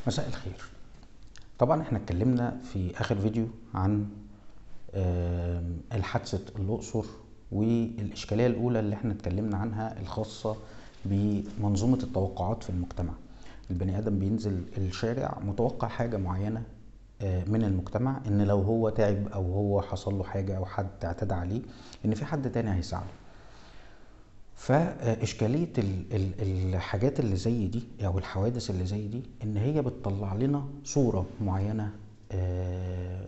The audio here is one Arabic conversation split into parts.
مساء الخير. طبعا احنا اتكلمنا في اخر فيديو عن الحادثة الأقصر، والإشكالية الأولى اللي احنا اتكلمنا عنها الخاصة بمنظومة التوقعات في المجتمع. البني آدم بينزل الشارع متوقع حاجة معينة من المجتمع، ان لو هو تعب او هو حصل له حاجة او حد اعتدى عليه ان في حد تاني هيساعده. فإشكالية الحاجات اللي زي دي أو الحوادث اللي زي دي إن هي بتطلع لنا صورة معينة،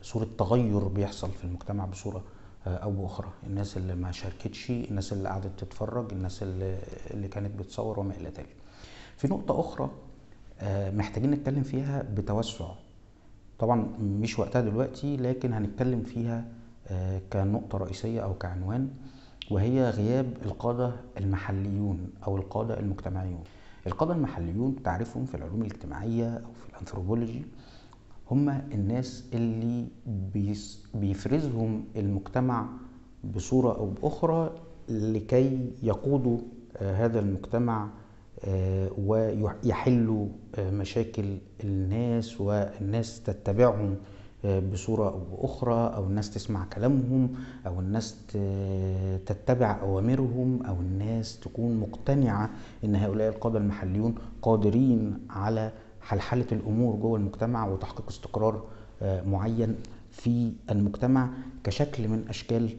صورة تغير بيحصل في المجتمع بصورة أو بأخرى. الناس اللي ما شاركتش، الناس اللي قعدت تتفرج، الناس اللي كانت بتصور وما إلى ذلك. في نقطة أخرى محتاجين نتكلم فيها بتوسع، طبعا مش وقتها دلوقتي، لكن هنتكلم فيها كنقطة رئيسية أو كعنوان، وهي غياب القادة المحليون أو القادة المجتمعيون. القادة المحليون تعرفهم في العلوم الاجتماعية أو في الأنثروبولوجي، هم الناس اللي بيفرزهم المجتمع بصورة أو بأخرى لكي يقودوا هذا المجتمع ويحلوا مشاكل الناس، والناس تتبعهم بصورة أو بأخرى، أو الناس تسمع كلامهم، أو الناس تتبع أوامرهم، أو الناس تكون مقتنعة إن هؤلاء القادة المحليون قادرين على حلحلة الأمور جوه المجتمع وتحقيق استقرار معين في المجتمع كشكل من أشكال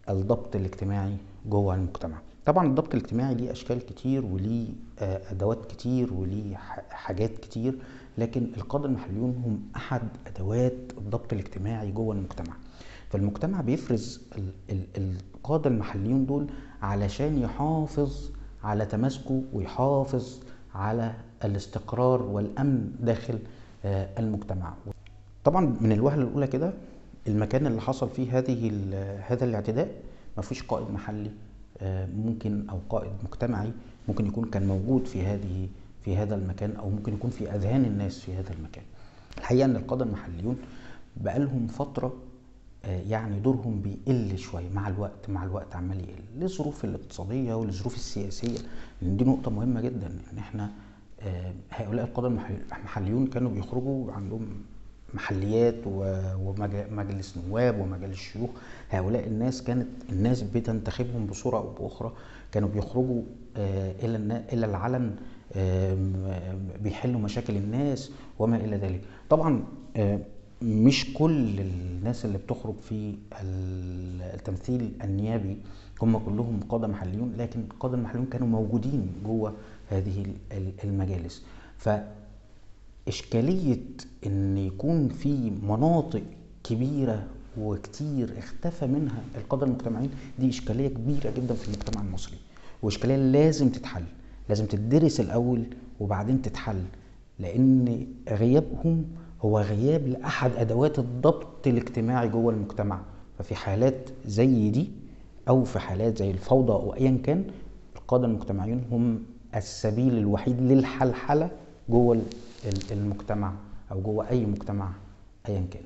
الضبط الاجتماعي جوه المجتمع. طبعا الضبط الاجتماعي ليه أشكال كتير وليه أدوات كتير وليه حاجات كتير، لكن القادة المحليون هم أحد أدوات الضبط الاجتماعي جوه المجتمع. فالمجتمع بيفرز القادة المحليون دول علشان يحافظ على تماسكه ويحافظ على الاستقرار والأمن داخل المجتمع. طبعا من الوهلة الأولى كده، المكان اللي حصل فيه هذا الاعتداء مفيش قائد محلي ممكن أو قائد مجتمعي ممكن يكون كان موجود في هذا المكان، أو ممكن يكون في أذهان الناس في هذا المكان. الحقيقة أن القادة المحليون بقالهم فترة يعني دورهم بيقل شوية مع الوقت عمال يقل للظروف الاقتصادية وللظروف السياسية، لأن دي نقطة مهمة جدا. إن احنا هؤلاء القادة المحليون كانوا بيخرجوا عندهم محليات ومجلس نواب ومجلس شيوخ. هؤلاء الناس كانت الناس بتنتخبهم بصورة أو بأخرى، كانوا بيخرجوا إلى العلن بيحلوا مشاكل الناس وما إلى ذلك. طبعا مش كل الناس اللي بتخرج في التمثيل النيابي هم كلهم قادة محليون، لكن القادة المحليون كانوا موجودين جوه هذه المجالس. فإشكالية إن يكون في مناطق كبيرة وكتير اختفى منها القادة المجتمعيين، دي إشكالية كبيرة جدا في المجتمع المصري، وإشكالية لازم تتحل، لازم تدرس الأول وبعدين تتحل، لأن غيابهم هو غياب لأحد أدوات الضبط الاجتماعي جوه المجتمع. ففي حالات زي دي أو في حالات زي الفوضى أو أيا كان، القادة المجتمعيون هم السبيل الوحيد للحلحلة جوه المجتمع أو جوه أي مجتمع أيا كان.